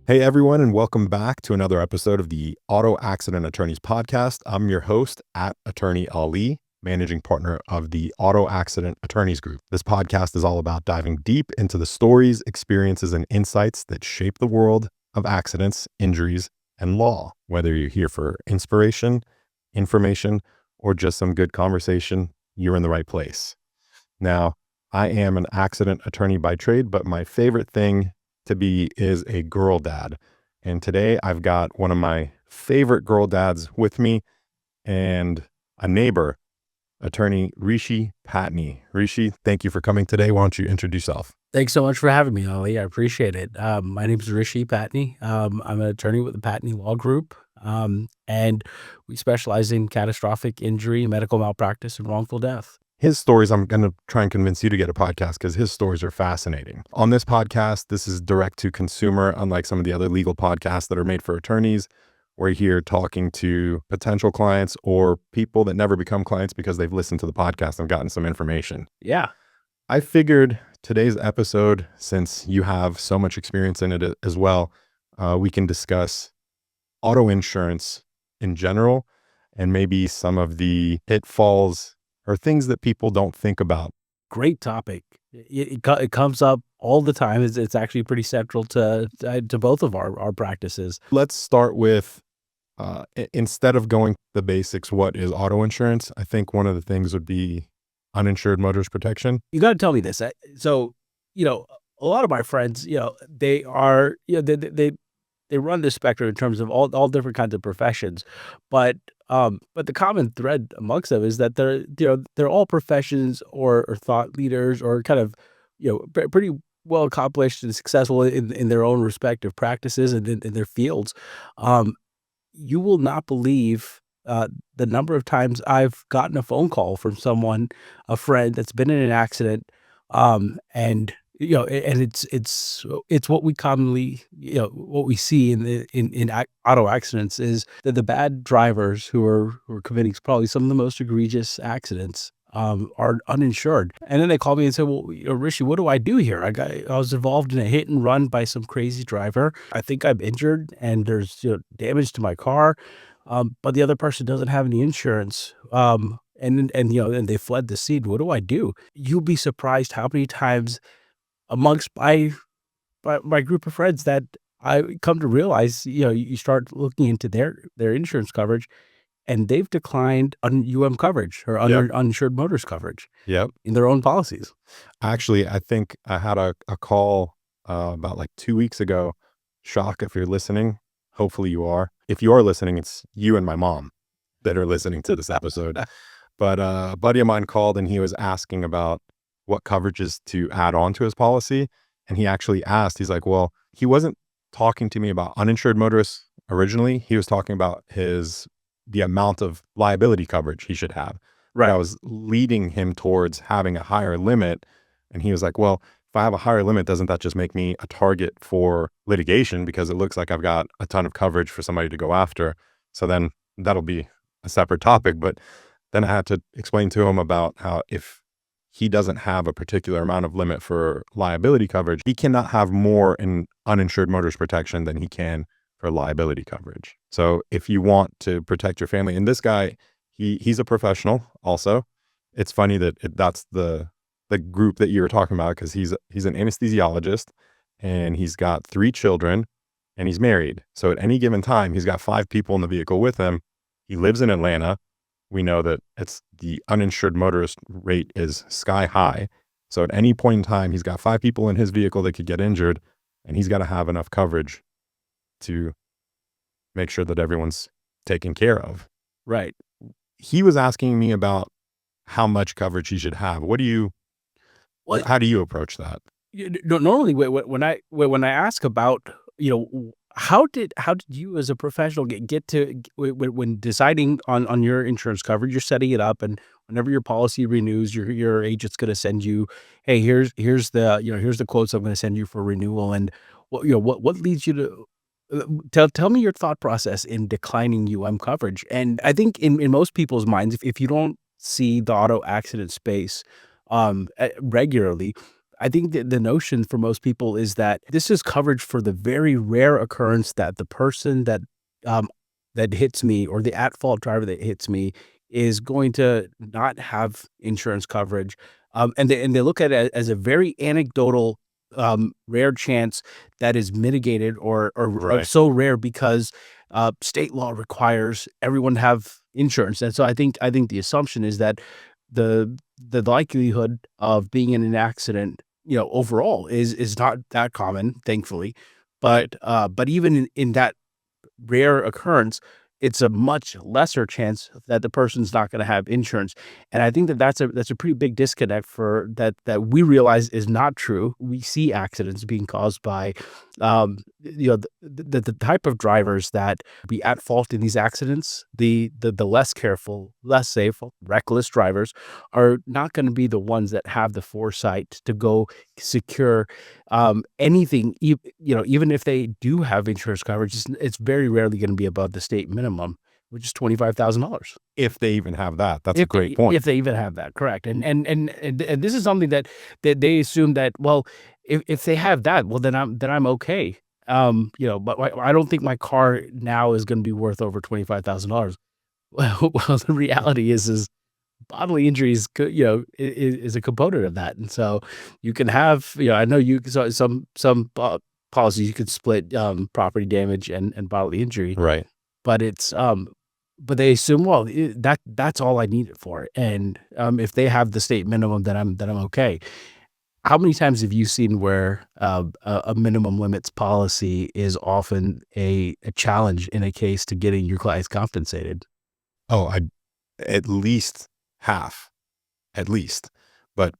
Hey everyone, and welcome back to another episode of the Auto Accident Attorneys podcast. I'm your host at Attorney Ali, managing partner of the Auto Accident Attorneys Group. This podcast is all about diving deep into the stories, experiences, and insights that shape the world of accidents, injuries, and law. Whether you're here for inspiration, information, or just some good conversation, you're in the right place. Now, I am an accident attorney by trade, but my favorite thing to be is a girl dad. And today I've got one of my favorite girl dads with me and a neighbor, attorney Rishi Pattni. Rishi, thank you for coming today. Why don't you introduce yourself? Thanks so much for having me, Ali. I appreciate it. My name is Rishi Pattni. I'm an attorney with the Pattni Law Group, and we specialize in catastrophic injury, medical malpractice, and wrongful death. His stories, I'm going to try and convince you to get a podcast because his stories are fascinating. On this podcast, this is direct to consumer, unlike some of the other legal podcasts that are made for attorneys. We're here talking to potential clients or people that never become clients because they've listened to the podcast and gotten some information. Yeah. I figured today's episode, since you have so much experience in it as well, we can discuss auto insurance in general and maybe some of the pitfalls or things that people don't think about. Great topic. It comes up all the time. It's actually pretty central to both of our practices. Let's start with, instead of going the basics, what is auto insurance? I think one of the things would be uninsured motorist protection. You got to tell me this. So, a lot of my friends, they are, they run the spectrum in terms of all different kinds of professions, but the common thread amongst them is that they're all professions or thought leaders or kind of pretty well accomplished and successful in their own respective practices and in their fields. You will not believe the number of times I've gotten a phone call from someone, a friend that's been in an accident, and and it's what we commonly, what we see in auto accidents is that the bad drivers who are committing probably some of the most egregious accidents are uninsured. And then they call me and say, well, Rishi, what do I do here? I was involved in a hit and run by some crazy driver. I think I'm injured and there's damage to my car. But the other person doesn't have any insurance. And they fled the scene. What do I do? You'll be surprised how many times amongst my group of friends that I come to realize, you start looking into their insurance coverage, and they've declined coverage or uninsured motorist coverage Yep. in their own policies. Actually, I think I had a call about like 2 weeks ago. Shock if you're listening. Hopefully you are. If you are listening, it's you and my mom that are listening to this episode. But a buddy of mine called and he was asking about what coverages to add on to his policy. And he actually asked, he's like, well, he wasn't talking to me about uninsured motorists originally. He was talking about the amount of liability coverage he should have. Right. I was leading him towards having a higher limit. And he was like, well, if I have a higher limit, doesn't that just make me a target for litigation? Because it looks like I've got a ton of coverage for somebody to go after. So then that'll be a separate topic. But then I had to explain to him about how if he doesn't have a particular amount of limit for liability coverage, he cannot have more in uninsured motorist protection than he can for liability coverage. So if you want to protect your family, and this guy, he's a professional also. It's funny that that's the group that you were talking about, because he's an anesthesiologist and he's got 3 children and he's married. So at any given time, he's got 5 people in the vehicle with him. He lives in Atlanta. We know that the uninsured motorist rate is sky high. So at any point in time, he's got 5 people in his vehicle that could get injured, and he's got to have enough coverage to make sure that everyone's taken care of. Right. He was asking me about how much coverage he should have. How do you approach that? Normally when I ask about, how did you as a professional get to when deciding on your insurance coverage, you're setting it up, and whenever your policy renews, your agent's going to send you, hey, here's the quotes I'm going to send you for renewal, and what leads you to tell me your thought process in declining coverage. And I think in most people's minds, if you don't see the auto accident space regularly, I think that the notion for most people is that this is coverage for the very rare occurrence that the person um, that hits me, or the at-fault driver that hits me, is going to not have insurance coverage, and they look at it as a very anecdotal, rare chance that is mitigated, or Right. so rare because state law requires everyone to have insurance. And so I think the assumption is that the likelihood of being in an accident, overall is not that common, thankfully. But even in that rare occurrence, it's a much lesser chance that the person's not gonna have insurance. And I think that that's a pretty big disconnect for that we realize is not true. We see accidents being caused by, the type of drivers that be at fault in these accidents. The less careful, less safe, reckless drivers are not gonna be the ones that have the foresight to go secure anything, even if they do have insurance coverage, it's very rarely gonna be above the state minimum, which is $25,000. If they even have that, that's a great point. If they even have that, correct. And this is something that they assume that, well, if they have that, well, then I'm okay. But I don't think my car now is gonna be worth over $25,000. Well, the reality is bodily injuries, is a component of that. And so you can have, I know some policies you could split, property damage and bodily injury, Right. but but they assume, well, that's all I need it for. And if they have the state minimum, then I'm okay. How many times have you seen where a minimum limits policy is often a challenge in a case to getting your clients compensated? Oh, I at least half, at least. But,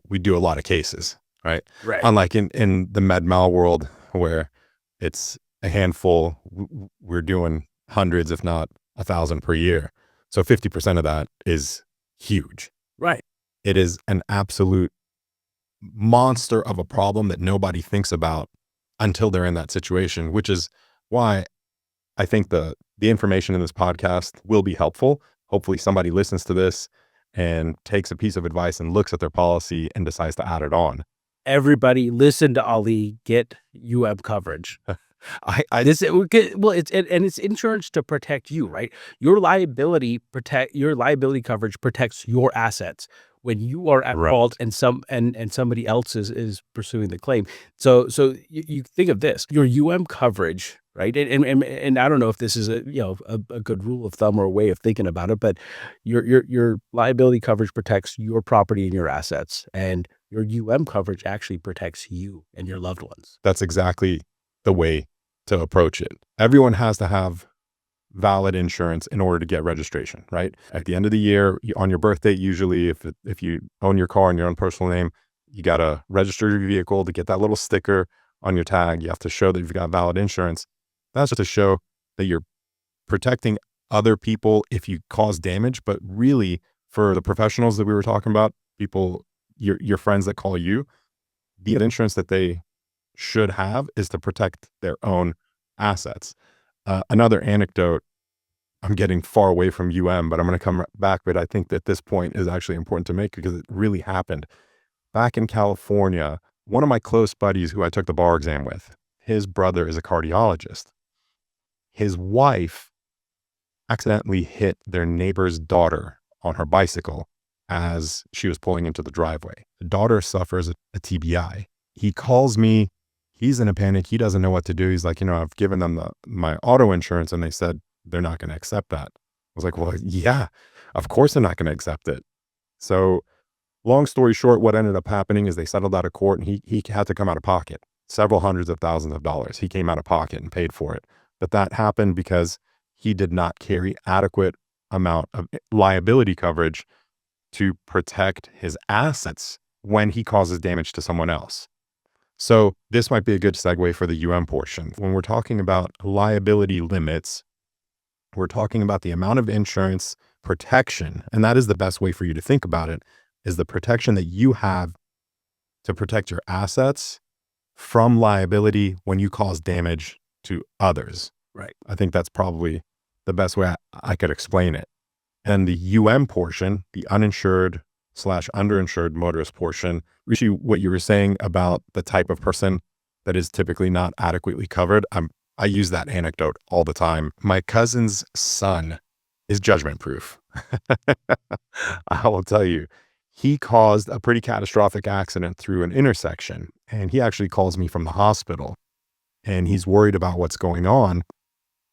we do a lot of cases, right? Right. Unlike in the med mal world where it's a handful, we're doing hundreds, if not 1,000 per year. So 50% of that is huge. Right. It is an absolute monster of a problem that nobody thinks about until they're in that situation, which is why I think the information in this podcast will be helpful. Hopefully somebody listens to this and takes a piece of advice and looks at their policy and decides to add it on. Everybody listen to Ali, get coverage. It's insurance to protect you, right? Your liability coverage protects your assets when you are at Right. fault, and somebody else is pursuing the claim. So you think of this, your coverage, right? And I don't know if this is a good rule of thumb or a way of thinking about it, but your liability coverage protects your property and your assets, and your coverage actually protects you and your loved ones. That's exactly the way to approach it. Everyone has to have valid insurance in order to get registration, right? At the end of the year, on your birthday, usually if you own your car in your own personal name, you got to register your vehicle to get that little sticker on your tag. You have to show that you've got valid insurance. That's just to show that you're protecting other people if you cause damage. But really, for the professionals that we were talking about, people, your friends that call you, the insurance that they should have is to protect their own assets. Another anecdote, I'm getting far away from but I'm going to come back, but I think that this point is actually important to make because it really happened. Back in California, one of my close buddies who I took the bar exam with, his brother is a cardiologist. His wife accidentally hit their neighbor's daughter on her bicycle as she was pulling into the driveway. The daughter suffers a TBI. He calls me. He's in a panic. He doesn't know what to do. He's like, I've given them my auto insurance and they said they're not going to accept that. I was like, well, yeah, of course they're not going to accept it. So long story short, what ended up happening is they settled out of court and he had to come out of pocket, several hundreds of thousands of dollars. He came out of pocket and paid for it. But that happened because he did not carry adequate amount of liability coverage to protect his assets when he causes damage to someone else. So this might be a good segue for the portion. When we're talking about liability limits, we're talking about the amount of insurance protection, and that is the best way for you to think about it, is the protection that you have to protect your assets from liability when you cause damage to others. Right. I think that's probably the best way I could explain it. And the portion, the uninsured slash underinsured motorist portion. Rishi, what you were saying about the type of person that is typically not adequately covered, I use that anecdote all the time. My cousin's son is judgment proof. I will tell you, he caused a pretty catastrophic accident through an intersection, and he actually calls me from the hospital, and he's worried about what's going on.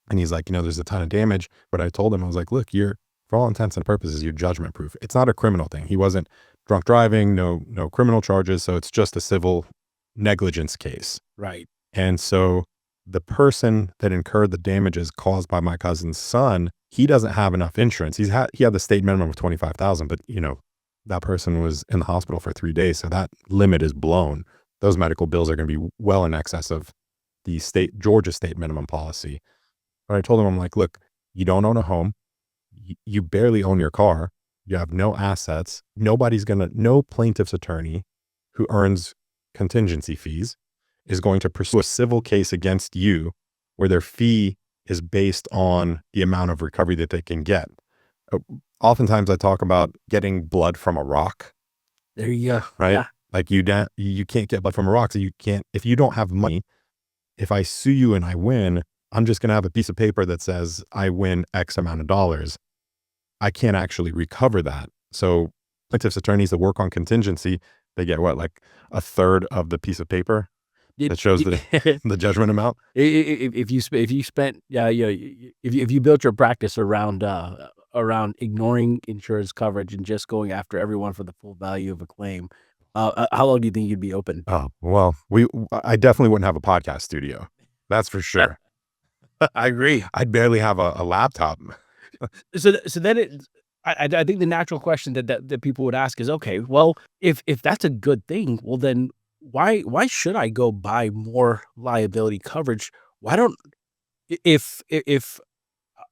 And he's like, there's a ton of damage. But I told him, I was like, look, for all intents and purposes, you're judgment proof. It's not a criminal thing. He wasn't drunk driving, no criminal charges. So it's just a civil negligence case. Right. And so the person that incurred the damages caused by my cousin's son, he doesn't have enough insurance. He had the state minimum of 25,000, but that person was in the hospital for 3 days. So that limit is blown. Those medical bills are going to be well in excess of the Georgia state minimum policy. But I told him, I'm like, look, you don't own a home. You barely own your car. You have no assets. No plaintiff's attorney who earns contingency fees is going to pursue a civil case against you where their fee is based on the amount of recovery that they can get. Oftentimes I talk about getting blood from a rock. There you go. Right? Yeah. Like you can't get blood from a rock. So if you don't have money, if I sue you and I win, I'm just going to have a piece of paper that says I win X amount of dollars. I can't actually recover that. So plaintiff's attorneys that work on contingency, they get what, like a third of the piece of paper that shows the judgment amount. If you spent, if you built your practice around ignoring insurance coverage and just going after everyone for the full value of a claim, how long do you think you'd be open? Oh, well, I definitely wouldn't have a podcast studio. That's for sure. I agree. I'd barely have a laptop. So then I think the natural question that people would ask is, okay, well, if that's a good thing, well then why should I go buy more liability coverage? Why don't if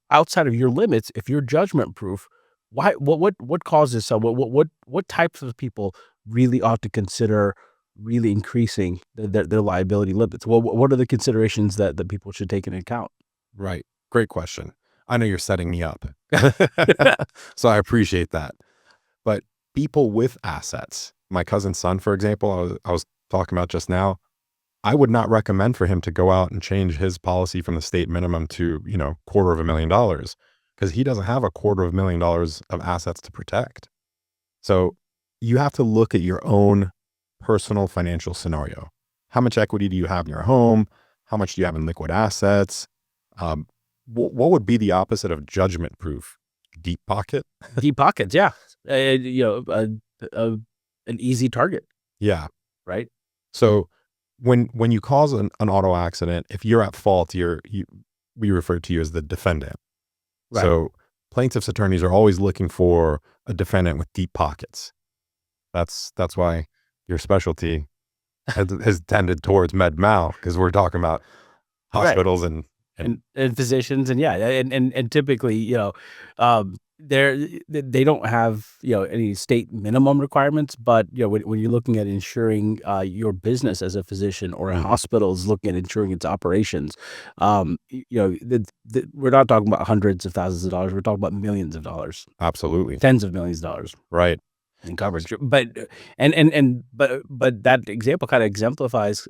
outside of your limits, if you're judgment proof, what causes some what types of people really ought to consider really increasing their liability limits? What are the considerations that people should take into account? Right. Great question. I know you're setting me up. So I appreciate that. But people with assets, my cousin's son, for example, I was talking about just now, I would not recommend for him to go out and change his policy from the state minimum to, $250,000 because he doesn't have $250,000 of assets to protect. So you have to look at your own personal financial scenario. How much equity do you have in your home? How much do you have in liquid assets? What would be the opposite of judgment proof? Deep pocket? Deep pockets, yeah. An easy target, Yeah. right? So when you cause an auto accident, if you're at fault, we refer to you as the defendant. Right. So plaintiff's attorneys are always looking for a defendant with deep pockets. That's why your specialty has tended towards med mal, because we're talking about hospitals and physicians, and and typically, they don't have any state minimum requirements, but when you're looking at insuring your business as a physician, or a hospital is looking at insuring its operations, we're not talking about hundreds of thousands of dollars. We're talking about millions of dollars. Absolutely. Tens of millions of dollars. Right. In coverage. But that example kind of exemplifies,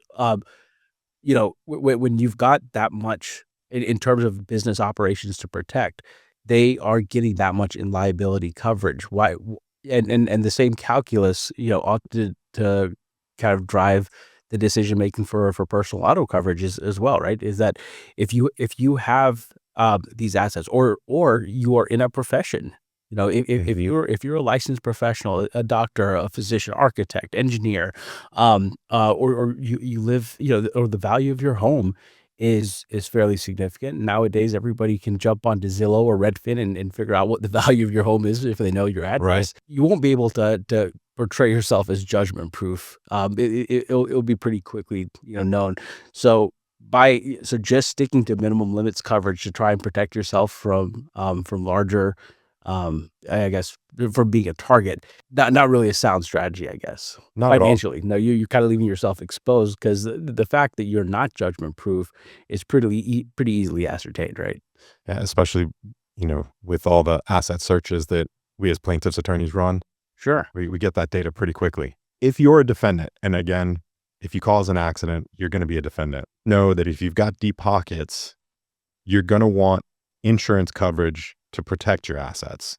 when you've got that much in terms of business operations to protect, they are getting that much in liability coverage. Why? And the same calculus, ought to kind of drive the decision making for personal auto coverage as well, right? Is that if you have these assets, or you are in a profession, if you're a licensed professional, a doctor, a physician, architect, engineer, or you live, or the value of your home is fairly significant. Nowadays, everybody can jump onto Zillow or Redfin and figure out what the value of your home is if they know your address. Right. You won't be able to portray yourself as judgment proof. It'll be pretty quickly known. So just sticking to minimum limits coverage to try and protect yourself from larger, I guess, from being a target, not really a sound strategy, I guess. Not at all. Financially, no, you're kind of leaving yourself exposed, because the fact that you're not judgment proof is pretty easily ascertained, right? Yeah, especially with all the asset searches that we as plaintiffs attorneys run. Sure. We get that data pretty quickly. If you're a defendant, and again, if you cause an accident, you're going to be a defendant. Know that if you've got deep pockets, you're going to want insurance coverage to protect your assets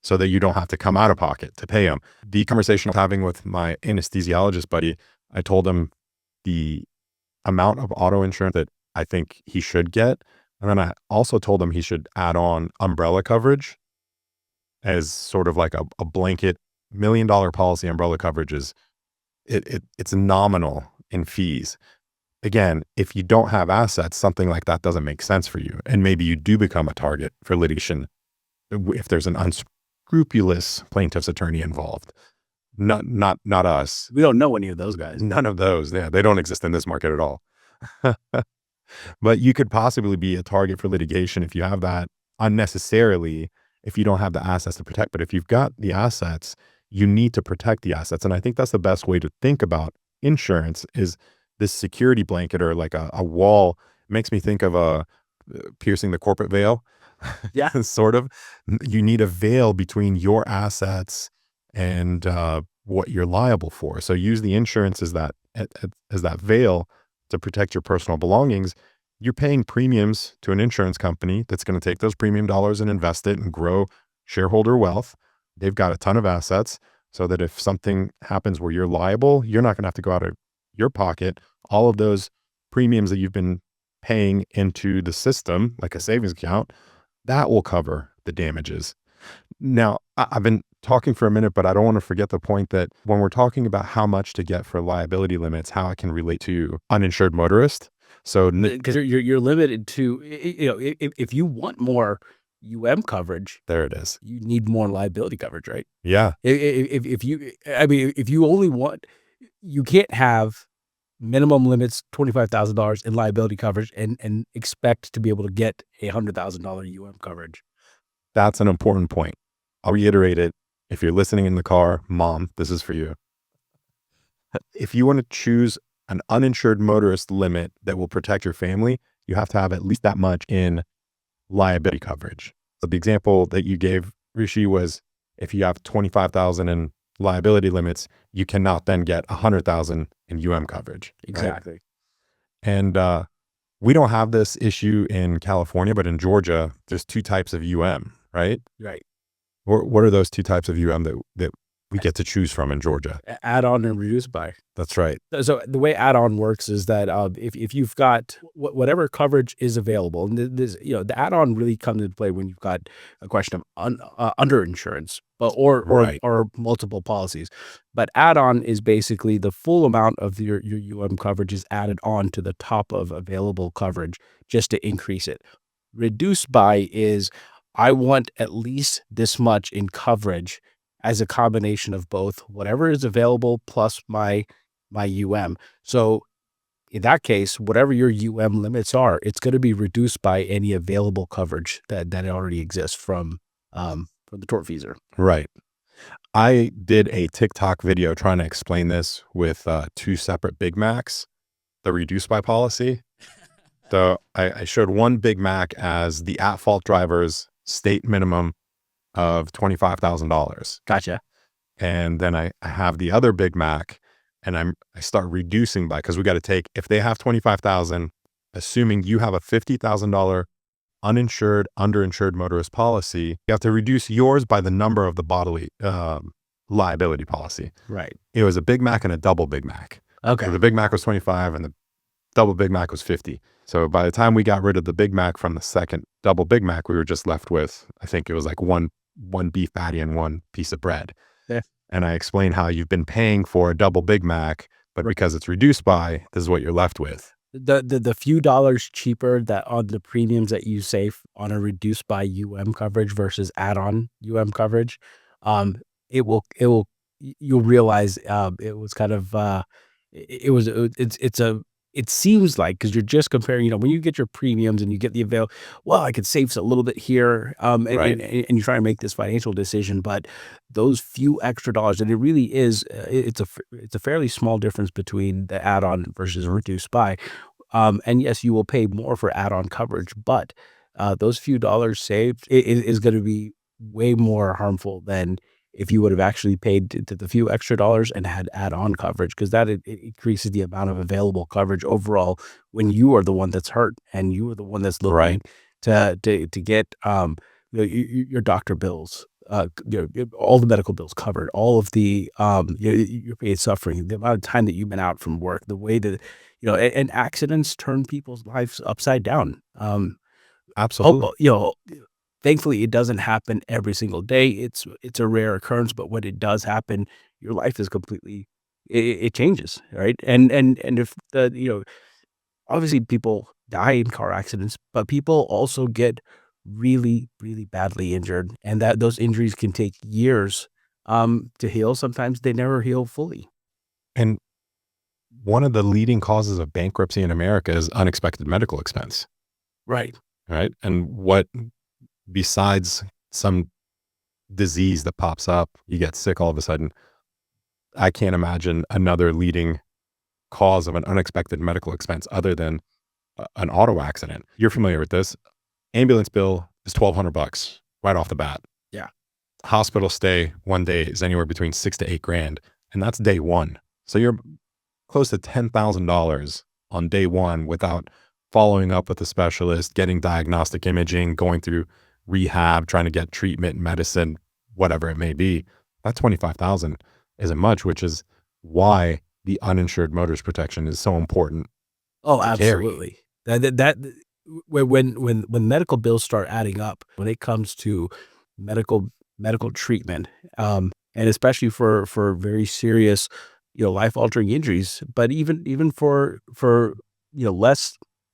so that you don't have to come out of pocket to pay them. The conversation I'm having with my anesthesiologist buddy, I told him the amount of auto insurance that I think he should get. And then I also told him he should add on umbrella coverage as sort of like a blanket $1 million policy. Umbrella coverage is it's nominal in fees. Again, if you don't have assets, something like that doesn't make sense for you. And maybe you do become a target for litigation if there's an unscrupulous plaintiff's attorney involved. Not us. We don't know any of those guys. None of those. Yeah, they don't exist in this market at all. But you could possibly be a target for litigation if you have that unnecessarily, if you don't have the assets to protect. But if you've got the assets, you need to protect the assets. And I think that's the best way to think about insurance is this security blanket or like a wall. It makes me think of piercing the corporate veil. Yeah. Sort of. You need a veil between your assets and what you're liable for. So use the insurance as that veil to protect your personal belongings. You're paying premiums to an insurance company that's going to take those premium dollars and invest it and grow shareholder wealth. They've got a ton of assets so that if something happens where you're liable, you're not going to have to go out of your pocket. All of those premiums that you've been paying into the system, like a savings account, that will cover the damages. Now, I've been talking for a minute, but I don't want to forget the point that when we're talking about how much to get for liability limits, how it can relate to uninsured motorist. So Because you're limited to, if you want more coverage, there it is. you need more liability coverage, right? Yeah. If you only want, you can't have minimum limits, $25,000 in liability coverage and expect to be able to get $100,000 coverage. That's an important point. I'll reiterate it. If you're listening in the car, mom, this is for you. If you want to choose an uninsured motorist limit that will protect your family, you have to have at least that much in liability coverage. So the example that you gave, Rishi, was if you have 25,000 in liability limits, you cannot then get 100,000 in coverage. Exactly. Right? And we don't have this issue in California, but in Georgia, there's two types of right? Right. What are those two types of that we get to choose from in Georgia? Add on and reduce by. That's right. So the way add-on works is that if you've got whatever coverage is available, and this, the add-on really comes into play when you've got a question of underinsurance, but Right. or multiple policies. But add-on is basically the full amount of your coverage is added on to the top of available coverage just to increase it. Reduced by is I want at least this much in coverage as a combination of both whatever is available plus my So in that case, whatever your limits are, it's going to be reduced by any available coverage that already exists from the tortfeasor. Right. I did a TikTok video trying to explain this with two separate Big Macs, the reduce by policy. So I showed one Big Mac as the at-fault driver's state minimum of $25,000. Gotcha. And then I have the other Big Mac and I start reducing by, because we got to take, if they have 25,000, assuming you have a $50,000 uninsured, underinsured motorist policy, you have to reduce yours by the number of the bodily liability policy. Right. It was a Big Mac and a double Big Mac. Okay. So the Big Mac was 25 and the double Big Mac was 50. So by the time we got rid of the Big Mac from the second double Big Mac, we were just left with, I think it was like one beef patty and one piece of bread. Yeah. And I explained how you've been paying for a double Big Mac, but because it's reduced by, this is what you're left with. The few dollars cheaper that on the premiums that you save on a reduced by coverage versus add-on coverage, you'll realize it was kind of it seems like, because you're just comparing, when you get your premiums and you get the avail, well, I could save a little bit here, Right. and you try to make this financial decision, but those few extra dollars, and it really is, it's a fairly small difference between the add-on versus reduced by, and yes, you will pay more for add-on coverage, but those few dollars saved is going to be way more harmful than if you would have actually paid the few extra dollars and had add-on coverage, because that it increases the amount of available coverage overall when you are the one that's hurt and you are the one that's looking Right. to get your doctor bills, all the medical bills covered, all of the your paid suffering, the amount of time that you've been out from work, the way that and accidents turn people's lives upside down. Absolutely. Thankfully, it doesn't happen every single day. It's a rare occurrence, but when it does happen, your life is completely it changes, right? And if obviously people die in car accidents, but people also get really, really badly injured, and that those injuries can take years to heal. Sometimes they never heal fully. And one of the leading causes of bankruptcy in America is unexpected medical expense, Right. right? And what besides some disease that pops up, you get sick all of a sudden. I can't imagine another leading cause of an unexpected medical expense other than an auto accident. You're familiar with this. Ambulance bill is $1,200 right off the bat. Yeah. Hospital stay one day is anywhere between 6 to 8 grand, and that's day one. So you're close to $10,000 on day one without following up with a specialist, getting diagnostic imaging, going through rehab, trying to get treatment, medicine, whatever it may be. That 25,000 isn't much, which is why the uninsured motorist protection is so important Oh, to carry. absolutely. That when medical bills start adding up, when it comes to medical medical treatment, and especially for very serious, life altering injuries, but even for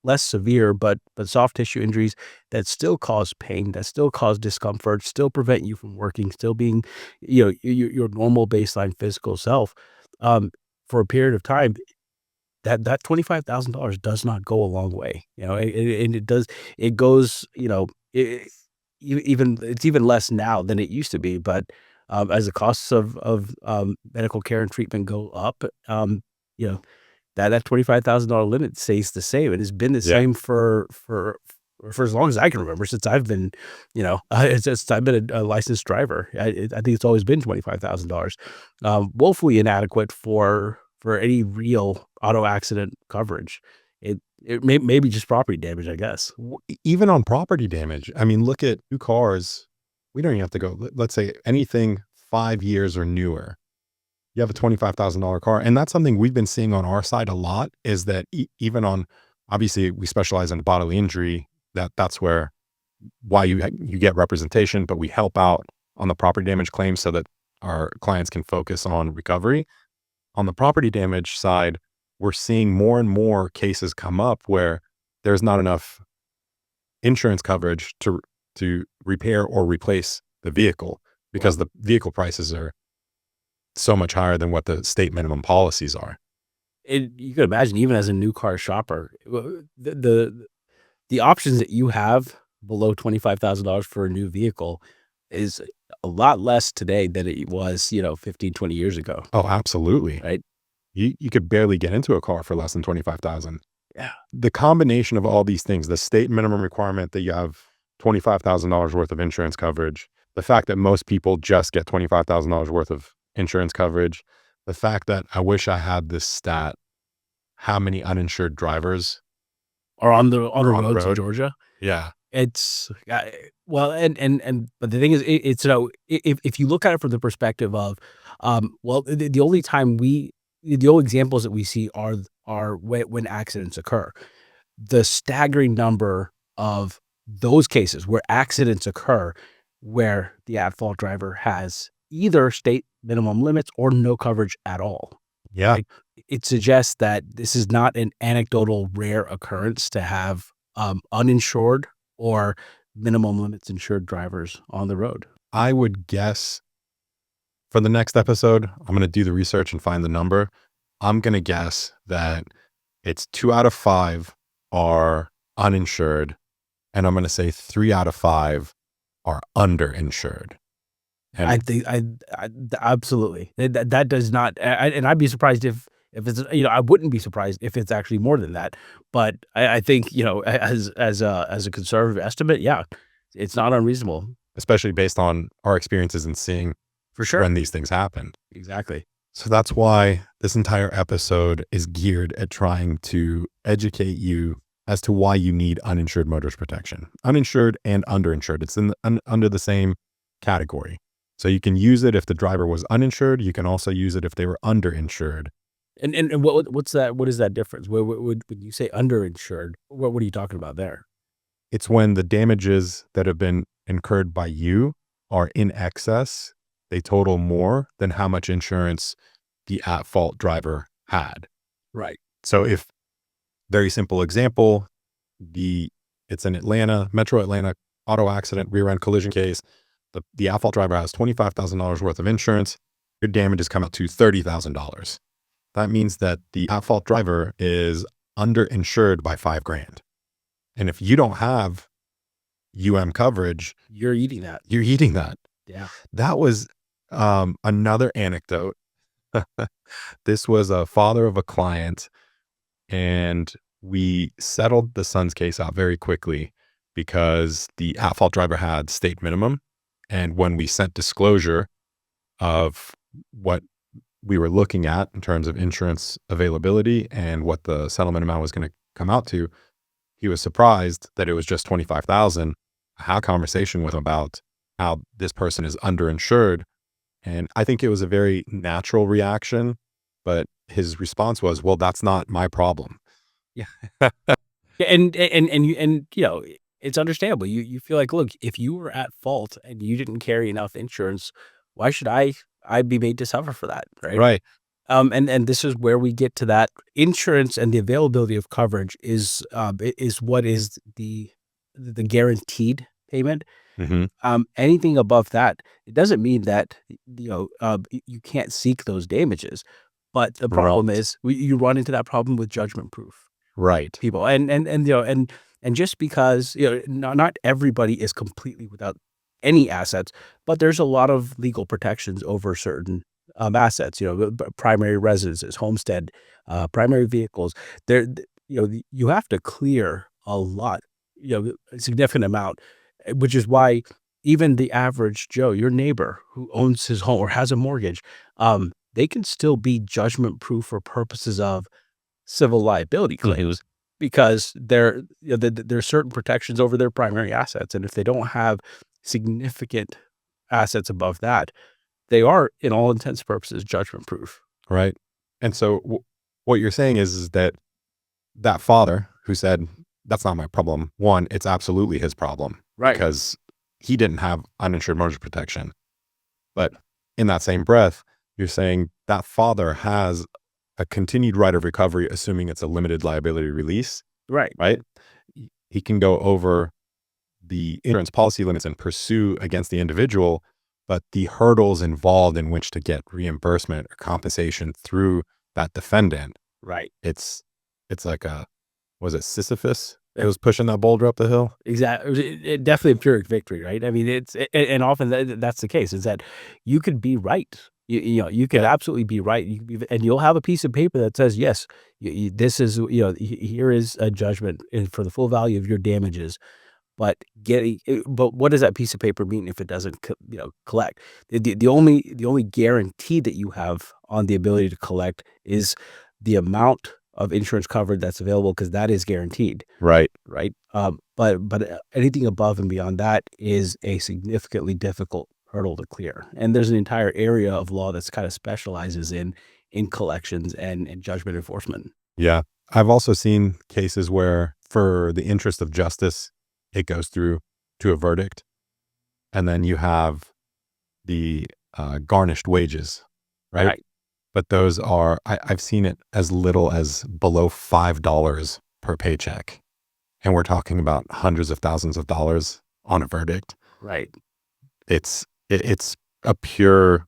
less severe but soft tissue injuries that still cause pain, that still cause discomfort, still prevent you from working, still being, your normal baseline physical self, um, for a period of time, that $25,000 does not go a long way, and it does it goes, even it's even less now than it used to be, but, as the costs of medical care and treatment go up, you know, that $25,000 limit stays the same. It has been the Yeah. same for as long as I can remember, since I've been, since I've been a licensed driver. I think it's always been $25,000, woefully inadequate for any real auto accident coverage. It maybe just property damage, I guess. Even on property damage, I mean, look at new cars. We don't even have to go, let's say anything 5 years or newer. You have a $25,000 car. And that's something we've been seeing on our side a lot is that even on, obviously, we specialize in bodily injury. That's where why you get representation, but we help out on the property damage claims so that our clients can focus on recovery. On the property damage side, we're seeing more and more cases come up where there's not enough insurance coverage to repair or replace the vehicle because the vehicle prices are so much higher than what the state minimum policies are. You could imagine even as a new car shopper, the options that you have below $25,000 for a new vehicle is a lot less today than it was, 15, 20 years ago, Oh, absolutely. right? You could barely get into a car for less than 25,000. Yeah. The combination of all these things, the state minimum requirement that you have $25,000 worth of insurance coverage, the fact that most people just get $25,000 worth of insurance coverage, the fact that I wish I had this stat, how many uninsured drivers Or on the are on the roads in road. Georgia. Yeah. It's well, but the thing is, it's, if you look at it from the perspective of, well, the only time the only examples that we see are when accidents occur. The staggering number of those cases where accidents occur, where the at-fault driver has either state minimum limits or no coverage at all, Yeah. right? It suggests that this is not an anecdotal rare occurrence to have, uninsured or minimum limits insured drivers on the road. I would guess for the next episode, I'm going to do the research and find the number. I'm going to guess that it's 2 out of 5 are uninsured. And I'm going to say 3 out of 5 are underinsured. I And think absolutely. That does not, and I'd be surprised if it's, I wouldn't be surprised if it's actually more than that. But I think, as a conservative estimate, yeah, it's not unreasonable. especially based on our experiences in seeing For sure. when these things happen. Exactly. So that's why this entire episode is geared at trying to educate you as to why you need uninsured motorist protection. Uninsured and underinsured. It's under the same category. So you can use it if the driver was uninsured. You can also use it if they were underinsured. And what's that? What is that difference? When you say underinsured, what are you talking about there? It's when the damages that have been incurred by you are in excess. They total more than how much insurance the at-fault driver had. Right. So if, very simple example, it's an Metro Atlanta auto accident, rear end collision case. The at-fault driver has $25,000 worth of insurance. Your damages come out to $30,000. That means that the at-fault driver is underinsured by $5,000. And if you don't have coverage, You're eating that. you're eating that. Yeah. That was another anecdote. This was a father of a client, and we settled the son's case out very quickly because the at-fault driver had state minimum. And when we sent disclosure of what we were looking at in terms of insurance availability and what the settlement amount was going to come out to, he was surprised that it was just $25,000. I had a conversation with him about how this person is underinsured. And I think it was a very natural reaction, but his response was, well, that's not my problem. Yeah. Yeah, and you know, it's understandable. You feel like, look, if you were at fault and you didn't carry enough insurance, why should I be made to suffer for that, right? Right. And this is where we get to that insurance, and the availability of coverage is what is the guaranteed payment. Hmm. Anything above that, it doesn't mean that you can't seek those damages, but the problem Right. is you run into that problem with judgment proof Right. people, and just because not everybody is completely without any assets, but there's a lot of legal protections over certain assets. Primary residences, homestead, primary vehicles. You have to clear a lot, a significant amount, which is why even the average Joe, your neighbor who owns his home or has a mortgage, they can still be judgment proof for purposes of civil liability claims because there's certain protections over their primary assets. And if they don't have significant assets above that, they are, in all intents and purposes, judgment proof. Right. And so what you're saying is that father who said, that's not my problem. One, it's absolutely his problem. Right. Because he didn't have uninsured motorist protection. But in that same breath, you're saying that father has a continued right of recovery, assuming it's a limited liability release, Right. right? He can go over the insurance policy limits and pursue against the individual, but the hurdles involved in which to get reimbursement or compensation through that defendant, Right. it's like was it Sisyphus? It was pushing that boulder up the hill. Exactly. It definitely a Pyrrhic victory, right? I mean, and often that's the case, is that you could be right. You could absolutely be right. And you'll have a piece of paper that says, yes, this is, here is a judgment for the full value of your damages. But but what does that piece of paper mean if it doesn't, collect? The only guarantee that you have on the ability to collect is the amount of insurance coverage that's available, because that is guaranteed. Right. Right. But anything above and beyond that is a significantly difficult hurdle to clear. And there's an entire area of law that's kind of specializes in collections and judgment enforcement. Yeah. I've also seen cases where, for the interest of justice, it goes through to a verdict. And then you have the garnished wages, right? Right. But those are, I've seen it as little as below $5 per paycheck. And we're talking about hundreds of thousands of dollars on a verdict. Right. It's a pure,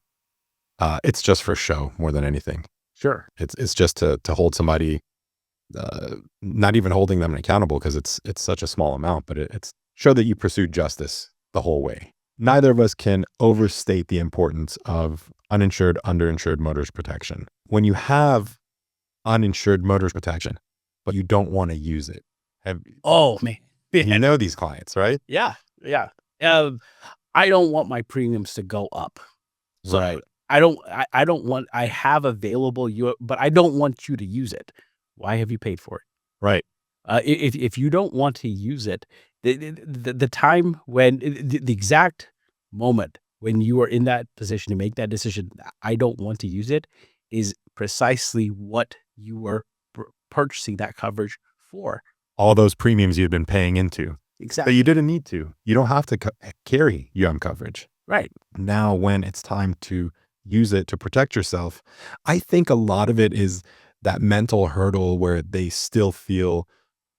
it's just for show more than anything. Sure. It's just to hold somebody, not even holding them accountable, because it's such a small amount, but it's show that you pursued justice the whole way. Neither of us can overstate the importance of uninsured, underinsured motorist protection. When you have uninsured motorist protection, but you don't want to use it, Oh, man. you know these clients, right? Yeah. Yeah. I don't want my premiums to go up. So Right. I don't want I have available you, but I don't want you to use it. Why have you paid for it? Right. If you don't want to use it, the time when the exact moment when you are in that position to make that decision, I don't want to use it, is precisely what you were purchasing that coverage for. All those premiums you've been paying into that you Exactly. didn't need to. You don't have to carry coverage. Right. Now, when it's time to use it to protect yourself, I think a lot of it is that mental hurdle where they still feel,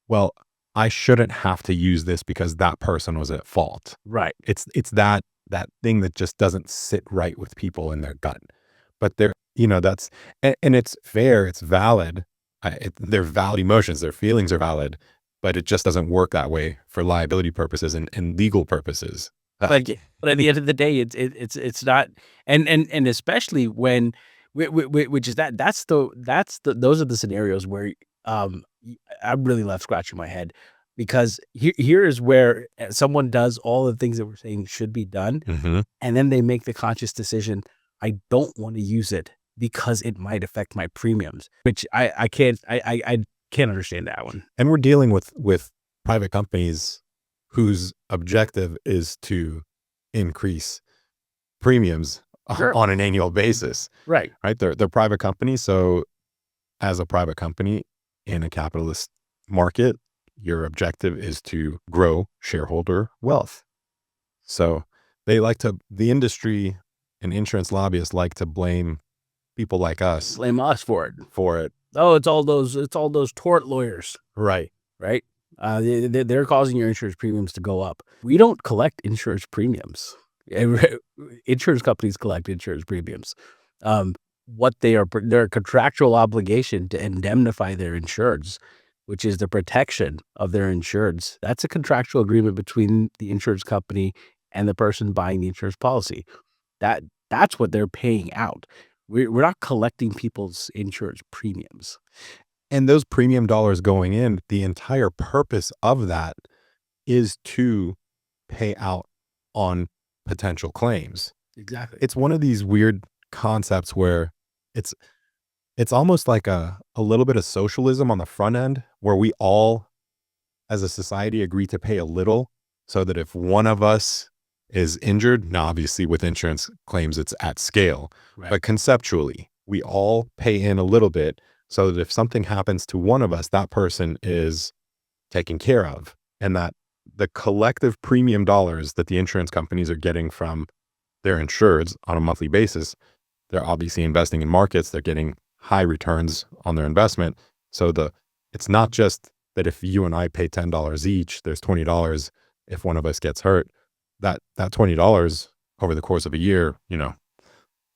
well, I shouldn't have to use this because that person was at fault. Right. It's that thing that just doesn't sit right with people in their gut. But they're, that's and it's fair, it's valid. They're valid emotions, their feelings are valid, but it just doesn't work that way for liability purposes and legal purposes. But at the end of the day, it's not, and especially when which is that's the those are the scenarios where, I'm really left scratching my head, because here is where, someone does all the things that we're saying should be done, Mhm. and then they make the conscious decision, "I don't wanna use it because it might affect my premiums," which I can't understand that one. And we're dealing with private companies whose objective is to increase premiums Sure. on an annual basis, Right. right? They're private companies, so as a private company in a capitalist market, your objective is to grow shareholder wealth. So the industry and insurance lobbyists like to blame people like us Blame us for it. for it. Oh, it's all those tort lawyers. Right. Right? They're causing your insurance premiums to go up. We don't collect insurance premiums. Insurance companies collect insurance premiums. What they are, their contractual obligation to indemnify their insureds, which is the protection of their insureds. That's a contractual agreement between the insurance company and the person buying the insurance policy. That that's what they're paying out. We're not collecting people's insurance premiums. And those premium dollars going in, the entire purpose of that is to pay out on potential claims. Exactly. It's one of these weird concepts where it's it's almost like a little bit of socialism on the front end where we all as a society agree to pay a little so that if one of us is injured, now obviously with insurance claims it's at scale, Right. but conceptually, we all pay in a little bit so that if something happens to one of us, that person is taken care of. And that the collective premium dollars that the insurance companies are getting from their insureds on a monthly basis, they're obviously investing in markets, they're getting high returns on their investment. So it's not just that if you and I pay $10 each, there's $20 if one of us gets hurt. That $20 over the course of a year,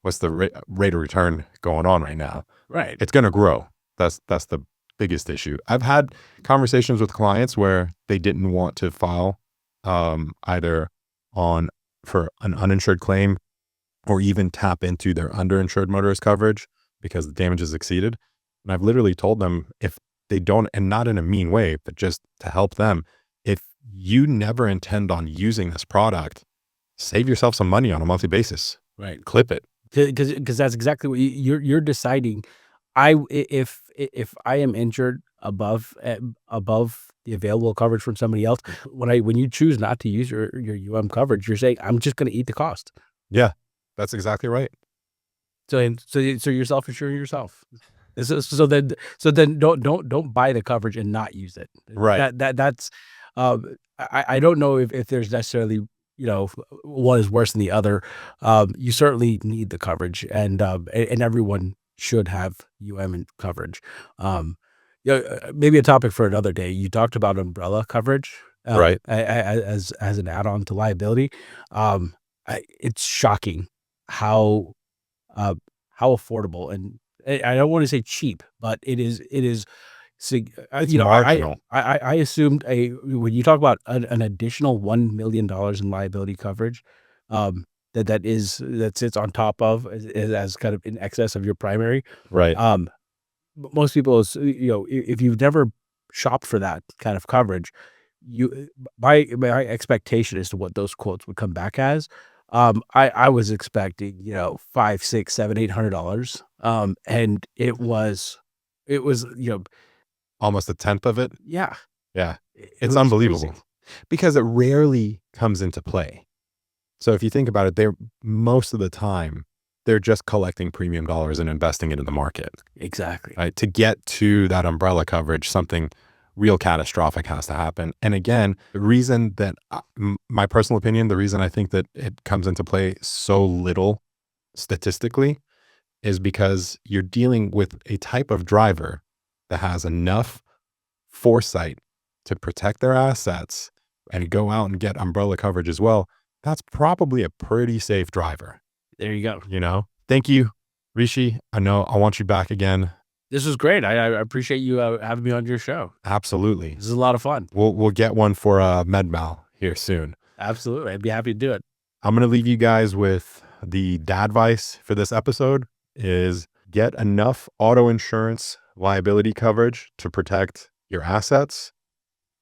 what's the rate of return going on right now? Right. It's going to grow. That's the biggest issue. I've had conversations with clients where they didn't want to file either on for an uninsured claim or even tap into their underinsured motorist coverage because the damage is exceeded. And I've literally told them if they don't, and not in a mean way, but just to help them, if you never intend on using this product, save yourself some money on a monthly basis. Right. Clip it. Because that's exactly what you're deciding. If I am injured above the available coverage from somebody else, when you choose not to use your coverage, you're saying, "I'm just gonna eat the cost." Yeah, that's exactly right. So you're self-insuring yourself. So then don't buy the coverage and not use it. Right. That's, I don't know if there's necessarily, one is worse than the other. You certainly need the coverage, and everyone should have coverage. Maybe a topic for another day. You talked about umbrella coverage, Right. as an add-on to liability. It's shocking how uh, how affordable, and I don't want to say cheap, but it is. It's marginal. I assumed, when you talk about an additional $1 million in liability coverage, that sits on top of, as kind of in excess of your primary. Right. Um, Most people, if you've never shopped for that kind of coverage, my expectation as to what those quotes would come back as I was expecting, you know, 5, 6, 7, $800. And it was, you know, Almost a tenth of it. yeah, Yeah. it It's was crazy. unbelievable because it rarely comes into play. So if you think about it, they're most of the time, they're just collecting premium dollars and investing it in the market, Exactly. right? To get to that umbrella coverage, something real catastrophic has to happen. And again, the reason that, my personal opinion, the reason I think that it comes into play so little statistically is because you're dealing with a type of driver that has enough foresight to protect their assets and go out and get umbrella coverage as well. That's probably a pretty safe driver, There you go. you know? Thank you, Rishi. I know I want you back again. This was great. I appreciate you, having me on your show. Absolutely. This is a lot of fun. We'll get one for MedMal here soon. Absolutely. I'd be happy to do it. I'm going to leave you guys with the dad advice for this episode is get enough auto insurance liability coverage to protect your assets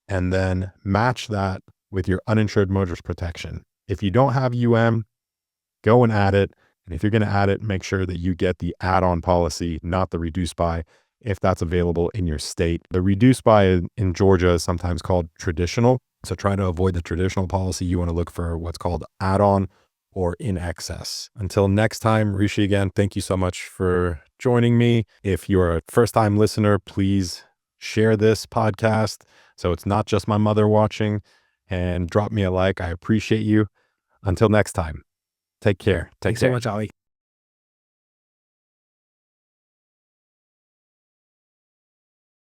and then match that with your uninsured motorist protection. If you don't have go and add it. And if you're going to add it, make sure that you get the add-on policy, not the reduced by, if that's available in your state. The reduced by in Georgia is sometimes called traditional. So try to avoid the traditional policy. You want to look for what's called add-on or in excess. Until next time, Rishi, again, thank you so much for joining me. If you're a first-time listener, please share this podcast so it's not just my mother watching, and drop me a like. I appreciate you. Until next time, take care. Take Thanks so care. much, Ali.